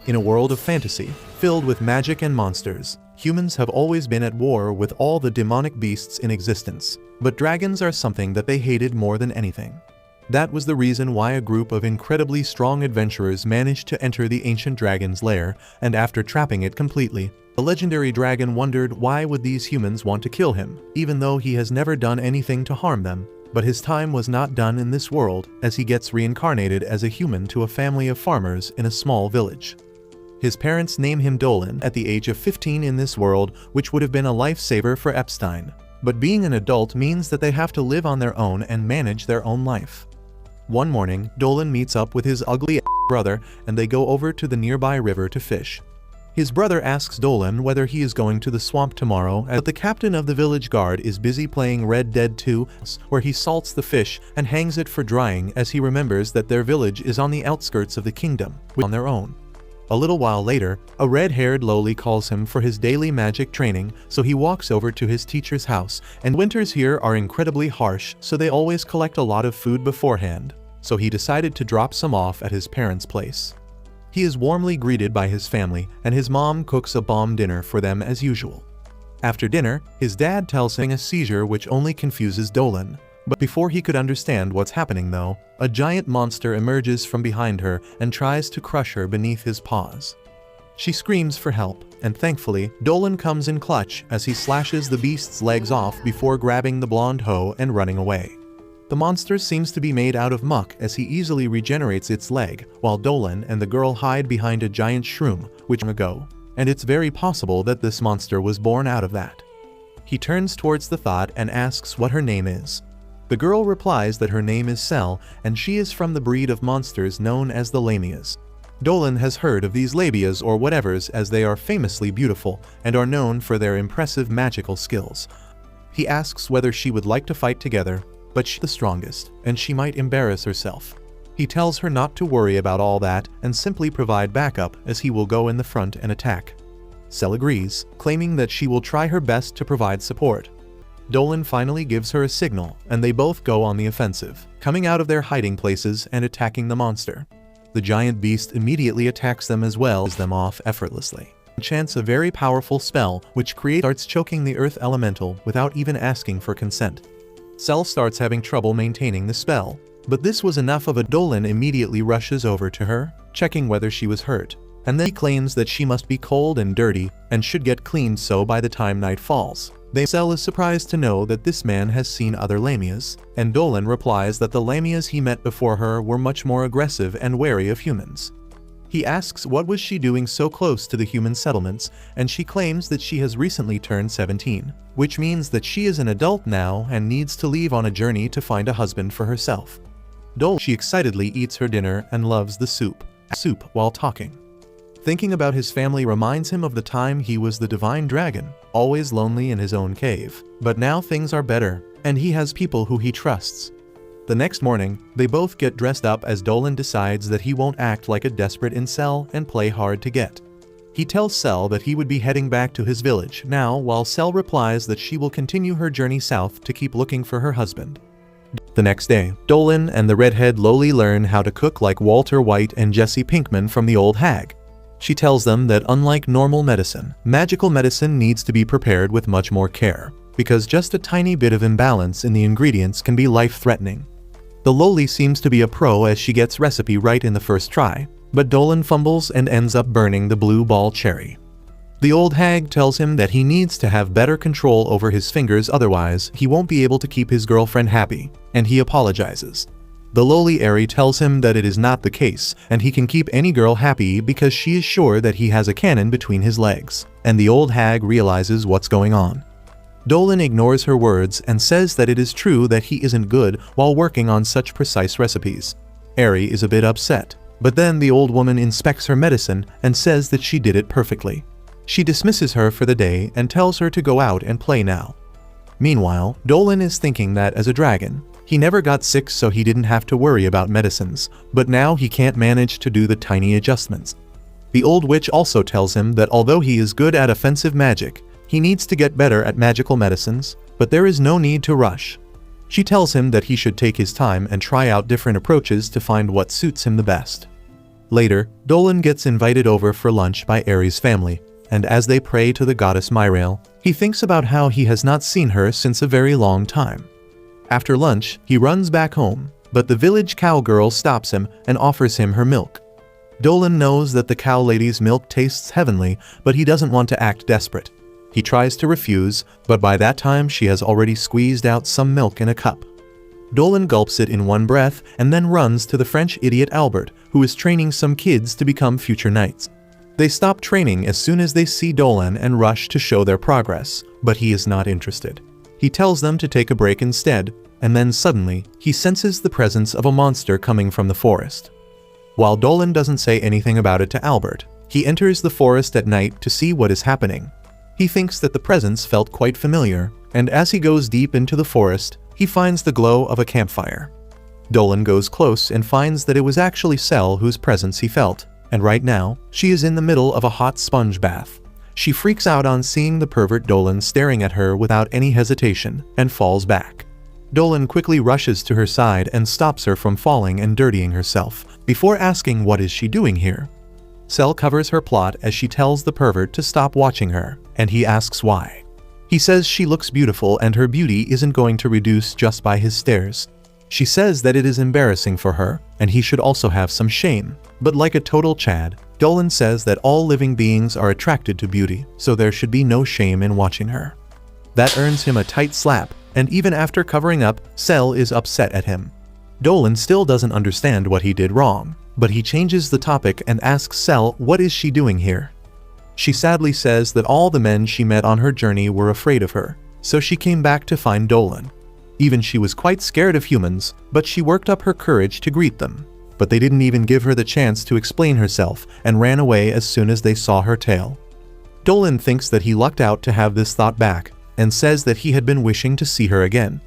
In a world of fantasy, filled with magic and monsters, humans have always been at war with all the demonic beasts in existence, but dragons are something that they hated more than anything. That was the reason why a group of incredibly strong adventurers managed to enter the ancient dragon's lair, and after trapping it completely, the legendary dragon wondered why would these humans want to kill him, even though he has never done anything to harm them. But his time was not done in this world, as he gets reincarnated as a human to a family of farmers in a small village. His parents name him Dolan at the age of 15 in this world, which would have been a lifesaver for Epstein. But being an adult means that they have to live on their own and manage their own life. One morning, Dolan meets up with his ugly brother and they go over to the nearby river to fish. His brother asks Dolan whether he is going to the swamp tomorrow, as the captain of the village guard is busy playing Red Dead 2, where he salts the fish and hangs it for drying, as he remembers that their village is on the outskirts of the kingdom, on their own. A little while later, a red-haired lowly calls him for his daily magic training, so he walks over to his teacher's house, and winters here are incredibly harsh, so they always collect a lot of food beforehand, so he decided to drop some off at his parents' place. He is warmly greeted by his family, and his mom cooks a bomb dinner for them as usual. After dinner, his dad tells him a seizure which only confuses Dolan. But before he could understand what's happening though, a giant monster emerges from behind her and tries to crush her beneath his paws. She screams for help, and thankfully, Dolan comes in clutch as he slashes the beast's legs off before grabbing the blonde hoe and running away. The monster seems to be made out of muck as he easily regenerates its leg, while Dolan and the girl hide behind a giant shroom, which ago, and it's very possible that this monster was born out of that. He turns towards the thought and asks what her name is. The girl replies that her name is Cell, and she is from the breed of monsters known as the Lamias. Dolan has heard of these labias or whatevers, as they are famously beautiful and are known for their impressive magical skills. He asks whether she would like to fight together, but she's the strongest, and she might embarrass herself. He tells her not to worry about all that and simply provide backup, as he will go in the front and attack. Cell agrees, claiming that she will try her best to provide support. Dolan finally gives her a signal, and they both go on the offensive, coming out of their hiding places and attacking the monster. The giant beast immediately attacks them as well as them off effortlessly. Chants a very powerful spell which starts choking the earth elemental without even asking for consent. Cell starts having trouble maintaining the spell, but this was enough of a Dolan immediately rushes over to her, checking whether she was hurt, and then he claims that she must be cold and dirty and should get cleaned so by the time night falls. Cell is surprised to know that this man has seen other Lamias, and Dolan replies that the Lamias he met before her were much more aggressive and wary of humans. He asks what was she doing so close to the human settlements, and she claims that she has recently turned 17, which means that she is an adult now and needs to leave on a journey to find a husband for herself. She excitedly eats her dinner and loves the soup while talking. Thinking about his family reminds him of the time he was the divine dragon, always lonely in his own cave. But now things are better, and he has people who he trusts. The next morning, they both get dressed up as Dolan decides that he won't act like a desperate incel and play hard to get. He tells Cell that he would be heading back to his village now, while Cell replies that she will continue her journey south to keep looking for her husband. The next day, Dolan and the redhead lowly learn how to cook like Walter White and Jesse Pinkman from the old hag. She tells them that unlike normal medicine, magical medicine needs to be prepared with much more care, because just a tiny bit of imbalance in the ingredients can be life-threatening. The lowly seems to be a pro as she gets recipe right in the first try, but Dolan fumbles and ends up burning the blue ball cherry. The old hag tells him that he needs to have better control over his fingers, otherwise he won't be able to keep his girlfriend happy, and he apologizes. The lowly Airy tells him that it is not the case, and he can keep any girl happy because she is sure that he has a cannon between his legs, and the old hag realizes what's going on. Dolan ignores her words and says that it is true that he isn't good while working on such precise recipes. Airy is a bit upset, but then the old woman inspects her medicine and says that she did it perfectly. She dismisses her for the day and tells her to go out and play now. Meanwhile, Dolan is thinking that as a dragon, he never got sick so he didn't have to worry about medicines, but now he can't manage to do the tiny adjustments. The old witch also tells him that although he is good at offensive magic, he needs to get better at magical medicines, but there is no need to rush. She tells him that he should take his time and try out different approaches to find what suits him the best. Later, Dolan gets invited over for lunch by Ares' family, and as they pray to the goddess Myrael, he thinks about how he has not seen her since a very long time. After lunch, he runs back home, but the village cowgirl stops him and offers him her milk. Dolan knows that the cow lady's milk tastes heavenly, but he doesn't want to act desperate. He tries to refuse, but by that time she has already squeezed out some milk in a cup. Dolan gulps it in one breath and then runs to the French idiot Albert, who is training some kids to become future knights. They stop training as soon as they see Dolan and rush to show their progress, but he is not interested. He tells them to take a break instead, and then suddenly, he senses the presence of a monster coming from the forest. While Dolan doesn't say anything about it to Albert, he enters the forest at night to see what is happening. He thinks that the presence felt quite familiar, and as he goes deep into the forest, he finds the glow of a campfire. Dolan goes close and finds that it was actually Sel whose presence he felt, and right now, she is in the middle of a hot sponge bath. She freaks out on seeing the pervert Dolan staring at her without any hesitation, and falls back. Dolan quickly rushes to her side and stops her from falling and dirtying herself, before asking what is she doing here. Sel covers her plot as she tells the pervert to stop watching her, and he asks why. He says she looks beautiful and her beauty isn't going to reduce just by his stares. She says that it is embarrassing for her, and he should also have some shame. But like a total Chad, Dolan says that all living beings are attracted to beauty, so there should be no shame in watching her. That earns him a tight slap, and even after covering up, Sel is upset at him. Dolan still doesn't understand what he did wrong, but he changes the topic and asks Sel what is she doing here. She sadly says that all the men she met on her journey were afraid of her, so she came back to find Dolan. Even she was quite scared of humans, but she worked up her courage to greet them. But they didn't even give her the chance to explain herself and ran away as soon as they saw her tail. Dolan thinks that he lucked out to have this thought back, and says that he had been wishing to see her again.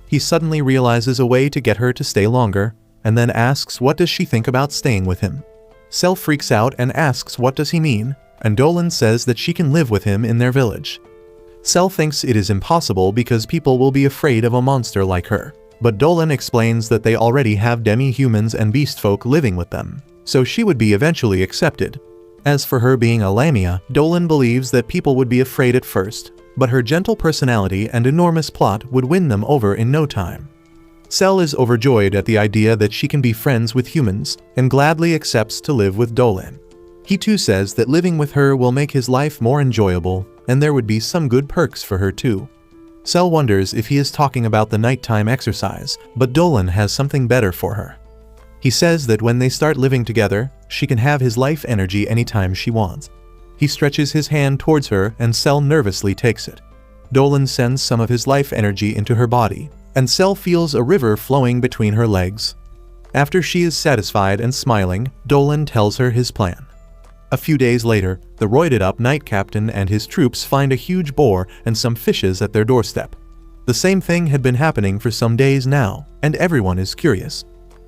He suddenly realizes a way to get her to stay longer, and then asks what does she think about staying with him. Sel freaks out and asks what does he mean, and Dolan says that she can live with him in their village. Sel thinks it is impossible because people will be afraid of a monster like her, but Dolan explains that they already have demi-humans and beast folk living with them, so she would be eventually accepted. As for her being a Lamia, Dolan believes that people would be afraid at first, but her gentle personality and enormous plot would win them over in no time. Sel is overjoyed at the idea that she can be friends with humans, and gladly accepts to live with Dolan. He too says that living with her will make his life more enjoyable, and there would be some good perks for her too. Sel wonders if he is talking about the nighttime exercise, but Dolan has something better for her. He says that when they start living together, she can have his life energy anytime she wants. He stretches his hand towards her and Sel nervously takes it. Dolan sends some of his life energy into her body, and Sel feels a river flowing between her legs. After she is satisfied and smiling, Dolan tells her his plan. A few days later, the roided-up knight captain and his troops find a huge boar and some fishes at their doorstep. The same thing had been happening for some days now, and everyone is curious.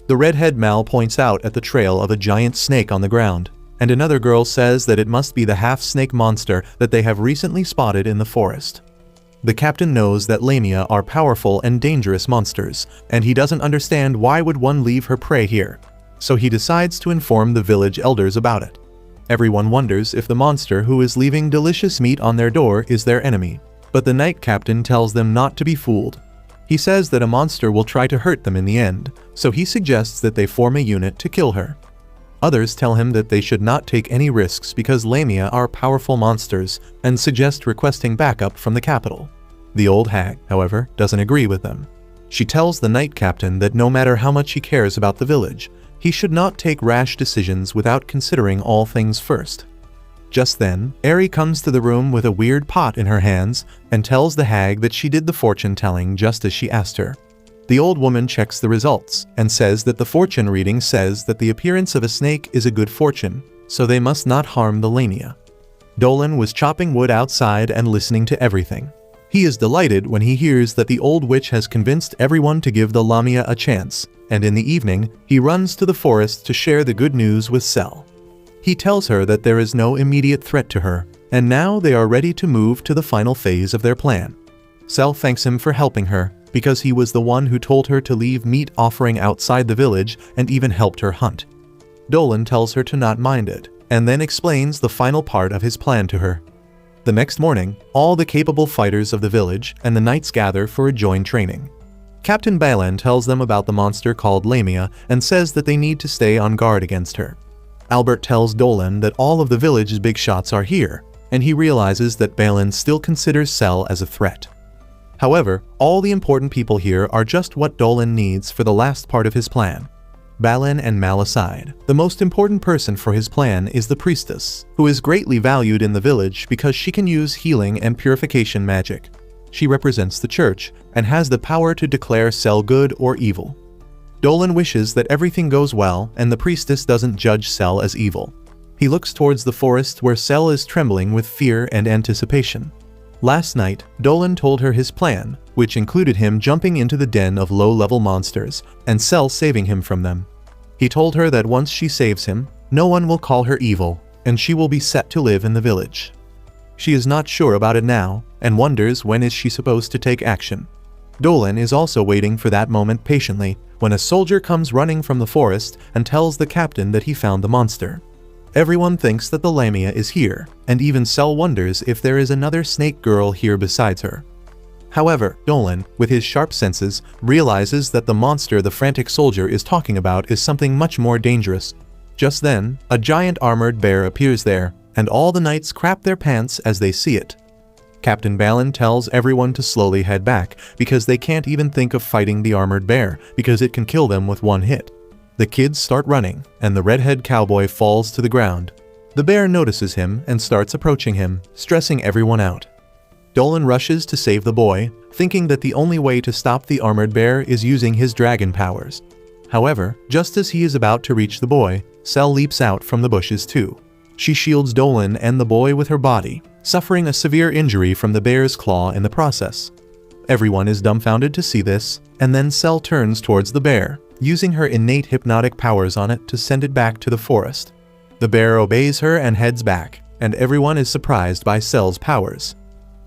The redhead Mal points out at the trail of a giant snake on the ground, and another girl says that it must be the half-snake monster that they have recently spotted in the forest. The captain knows that Lamia are powerful and dangerous monsters, and he doesn't understand why would one leave her prey here, so he decides to inform the village elders about it. Everyone wonders if the monster who is leaving delicious meat on their door is their enemy, but the knight captain tells them not to be fooled. He says that a monster will try to hurt them in the end, so he suggests that they form a unit to kill her. Others tell him that they should not take any risks because Lamia are powerful monsters and suggest requesting backup from the capital. The old hag, however, doesn't agree with them. She tells the knight captain that no matter how much he cares about the village, he should not take rash decisions without considering all things first. Just then, Ari comes to the room with a weird pot in her hands and tells the hag that she did the fortune-telling just as she asked her. The old woman checks the results and says that the fortune reading says that the appearance of a snake is a good fortune, so they must not harm the Lamia. Dolan was chopping wood outside and listening to everything. He is delighted when he hears that the old witch has convinced everyone to give the Lamia a chance, and in the evening, he runs to the forest to share the good news with Sel. He tells her that there is no immediate threat to her, and now they are ready to move to the final phase of their plan. Sel thanks him for helping her, because he was the one who told her to leave meat offering outside the village and even helped her hunt. Dolan tells her to not mind it, and then explains the final part of his plan to her. The next morning, all the capable fighters of the village and the knights gather for a joint training. Captain Balan tells them about the monster called Lamia and says that they need to stay on guard against her. Albert tells Dolan that all of the village's big shots are here, and he realizes that Balan still considers Cell as a threat. However, all the important people here are just what Dolan needs for the last part of his plan. Balan and Mal aside, the most important person for his plan is the priestess, who is greatly valued in the village because she can use healing and purification magic. She represents the church and has the power to declare Cell good or evil. Dolan wishes that everything goes well and the priestess doesn't judge Cell as evil. He looks towards the forest where Cell is trembling with fear and anticipation. Last night, Dolan told her his plan, which included him jumping into the den of low-level monsters and Cell saving him from them. He told her that once she saves him, no one will call her evil, and she will be set to live in the village. She is not sure about it now, and wonders when is she supposed to take action. Dolan is also waiting for that moment patiently, when a soldier comes running from the forest and tells the captain that he found the monster. Everyone thinks that the Lamia is here, and even Cell wonders if there is another snake girl here besides her. However, Dolan, with his sharp senses, realizes that the monster the frantic soldier is talking about is something much more dangerous. Just then, a giant armored bear appears there, and all the knights crap their pants as they see it. Captain Balan tells everyone to slowly head back, because they can't even think of fighting the armored bear, because it can kill them with one hit. The kids start running, and the redhead cowboy falls to the ground. The bear notices him and starts approaching him, stressing everyone out. Dolan rushes to save the boy, thinking that the only way to stop the armored bear is using his dragon powers. However, just as he is about to reach the boy, Cell leaps out from the bushes too. She shields Dolan and the boy with her body, suffering a severe injury from the bear's claw in the process. Everyone is dumbfounded to see this, and then Cell turns towards the bear, using her innate hypnotic powers on it to send it back to the forest. The bear obeys her and heads back, and everyone is surprised by Cell's powers.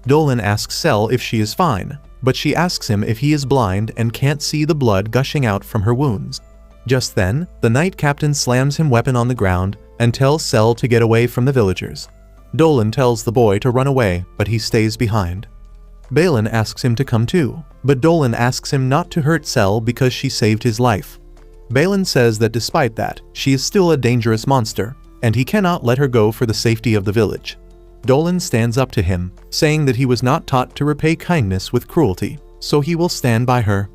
Dolan asks Cell if she is fine, but she asks him if he is blind and can't see the blood gushing out from her wounds. Just then, the knight captain slams his weapon on the ground and tells Cell to get away from the villagers. Dolan tells the boy to run away, but he stays behind. Balan asks him to come too, but Dolan asks him not to hurt Cell because she saved his life. Balan says that despite that, she is still a dangerous monster, and he cannot let her go for the safety of the village. Dolan stands up to him, saying that he was not taught to repay kindness with cruelty, so he will stand by her.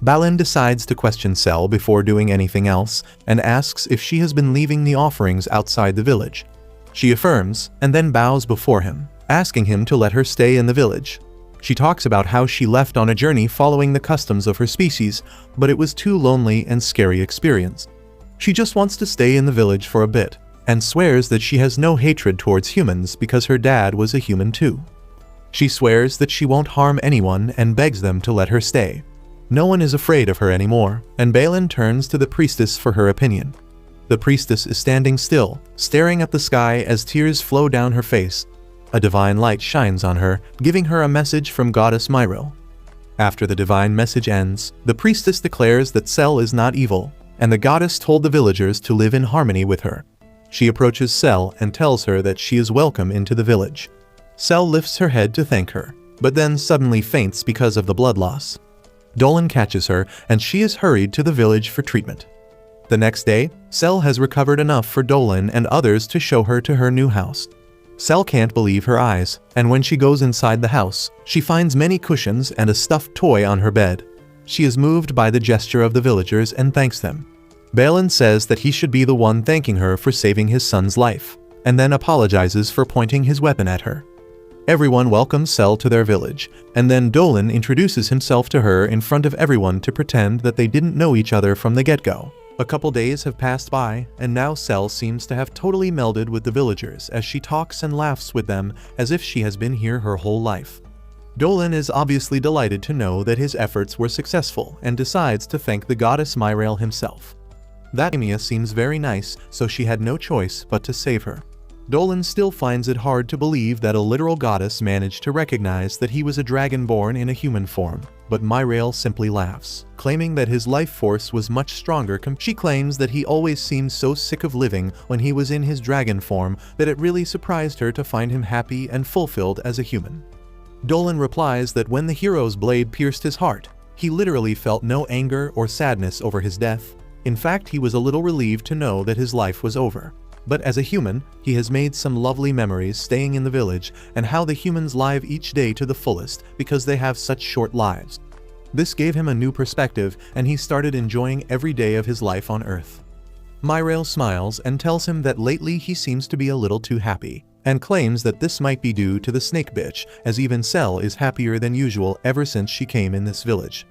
Balan decides to question Cell before doing anything else, and asks if she has been leaving the offerings outside the village. She affirms, and then bows before him, asking him to let her stay in the village. She talks about how she left on a journey following the customs of her species, but it was too lonely and scary experience. She just wants to stay in the village for a bit, and swears that she has no hatred towards humans because her dad was a human too. She swears that she won't harm anyone and begs them to let her stay. No one is afraid of her anymore, and Balan turns to the priestess for her opinion. The priestess is standing still, staring at the sky as tears flow down her face. A divine light shines on her, giving her a message from goddess Myril. After the divine message ends, the priestess declares that Cell is not evil, and the goddess told the villagers to live in harmony with her. She approaches Cell and tells her that she is welcome into the village. Cell lifts her head to thank her, but then suddenly faints because of the blood loss. Dolan catches her, and she is hurried to the village for treatment. The next day, Cell has recovered enough for Dolan and others to show her to her new house. Cell can't believe her eyes, and when she goes inside the house, she finds many cushions and a stuffed toy on her bed. She is moved by the gesture of the villagers and thanks them. Balan says that he should be the one thanking her for saving his son's life, and then apologizes for pointing his weapon at her. Everyone welcomes Cell to their village, and then Dolan introduces himself to her in front of everyone to pretend that they didn't know each other from the get-go. A couple days have passed by, and now Cell seems to have totally melded with the villagers as she talks and laughs with them as if she has been here her whole life. Dolan is obviously delighted to know that his efforts were successful and decides to thank the goddess Myril himself. That Lamia seems very nice, so she had no choice but to save her. Dolan still finds it hard to believe that a literal goddess managed to recognize that he was a dragon born in a human form, but Myrael simply laughs, claiming that his life force was much stronger. She claims that he always seemed so sick of living when he was in his dragon form that it really surprised her to find him happy and fulfilled as a human. Dolan replies that when the hero's blade pierced his heart, he literally felt no anger or sadness over his death. In fact, he was a little relieved to know that his life was over. But as a human, he has made some lovely memories staying in the village and how the humans live each day to the fullest because they have such short lives. This gave him a new perspective and he started enjoying every day of his life on Earth. Myrael smiles and tells him that lately he seems to be a little too happy, and claims that this might be due to the snake bitch, as even Cell is happier than usual ever since she came in this village.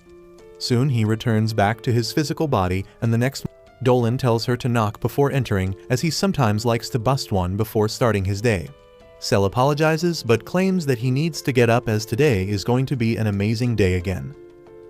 Soon he returns back to his physical body, and the next Dolan tells her to knock before entering, as he sometimes likes to bust one before starting his day. Cell apologizes but claims that he needs to get up as today is going to be an amazing day again.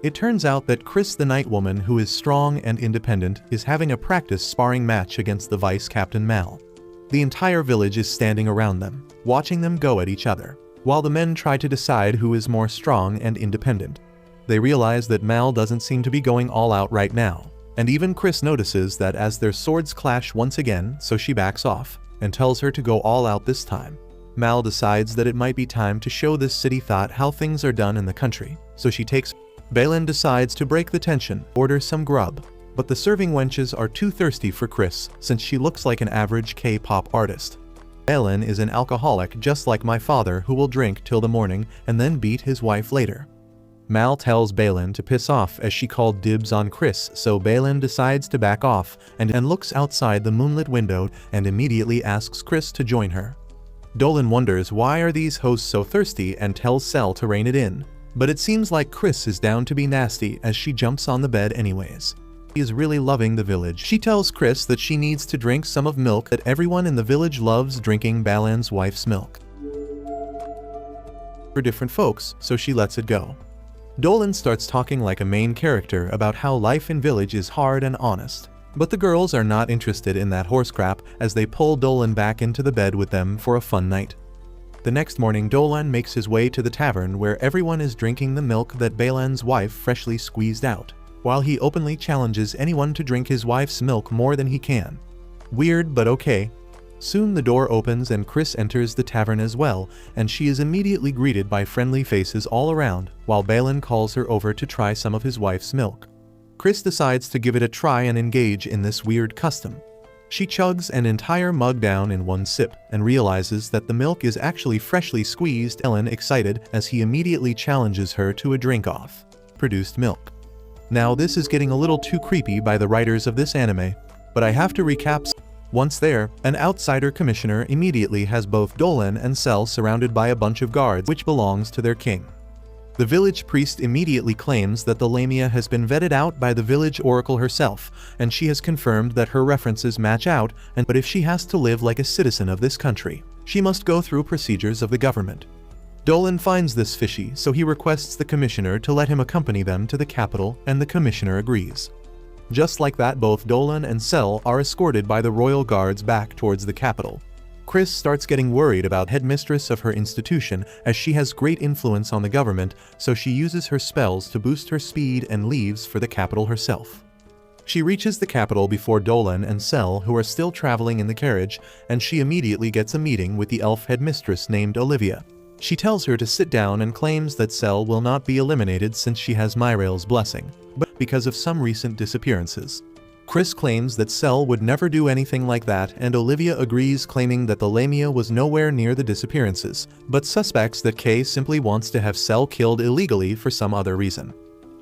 It turns out that Chris, the night woman who is strong and independent, is having a practice sparring match against the Vice Captain Mal. The entire village is standing around them, watching them go at each other, while the men try to decide who is more strong and independent. They realize that Mal doesn't seem to be going all out right now. And even Chris notices that as their swords clash once again, so she backs off, and tells her to go all out this time. Mal decides that it might be time to show this city thought how things are done in the country, so she takes. Balin decides to break the tension, order some grub, but the serving wenches are too thirsty for Chris since she looks like an average K-pop artist. Balin is an alcoholic just like my father who will drink till the morning and then beat his wife later. Mal tells Balin to piss off as she called dibs on Chris, so Balin decides to back off and looks outside the moonlit window and immediately asks Chris to join her. Dolan wonders why are these hosts so thirsty and tells Cell to rein it in, but it seems like Chris is down to be nasty as she jumps on the bed anyways. She is really loving the village. She tells Chris that she needs to drink some of milk, that everyone in the village loves drinking Balin's wife's milk. For different folks, so she lets it go. Dolan starts talking like a main character about how life in village is hard and honest. But the girls are not interested in that horse crap as they pull Dolan back into the bed with them for a fun night. The next morning Dolan makes his way to the tavern where everyone is drinking the milk that Balin's wife freshly squeezed out, while he openly challenges anyone to drink his wife's milk more than he can. Weird but okay. Soon the door opens and Chris enters the tavern as well, and she is immediately greeted by friendly faces all around, while Balin calls her over to try some of his wife's milk. Chris decides to give it a try and engage in this weird custom. She chugs an entire mug down in one sip, and realizes that the milk is actually freshly squeezed. Balin excited as he immediately challenges her to a drink-off. Produced milk. Now this is getting a little too creepy by the writers of this anime, but I have to recap. Once there, an outsider commissioner immediately has both Dolan and Cell surrounded by a bunch of guards which belongs to their king. The village priest immediately claims that the Lamia has been vetted out by the village oracle herself, and she has confirmed that her references match out, but if she has to live like a citizen of this country, she must go through procedures of the government. Dolan finds this fishy, so he requests the commissioner to let him accompany them to the capital, and the commissioner agrees. Just like that, both Dolan and Cell are escorted by the royal guards back towards the capital. Chris starts getting worried about headmistress of her institution as she has great influence on the government, so she uses her spells to boost her speed and leaves for the capital herself. She reaches the capital before Dolan and Cell, who are still traveling in the carriage, and she immediately gets a meeting with the elf headmistress named Olivia. She tells her to sit down and claims that Cell will not be eliminated since she has Myrael's blessing, but because of some recent disappearances. Chris claims that Cell would never do anything like that, and Olivia agrees, claiming that the Lamia was nowhere near the disappearances, but suspects that Kay simply wants to have Cell killed illegally for some other reason.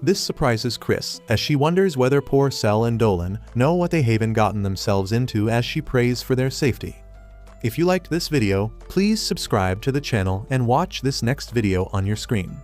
This surprises Chris, as she wonders whether poor Cell and Dolan know what they haven't gotten themselves into, as she prays for their safety. If you liked this video, please subscribe to the channel and watch this next video on your screen.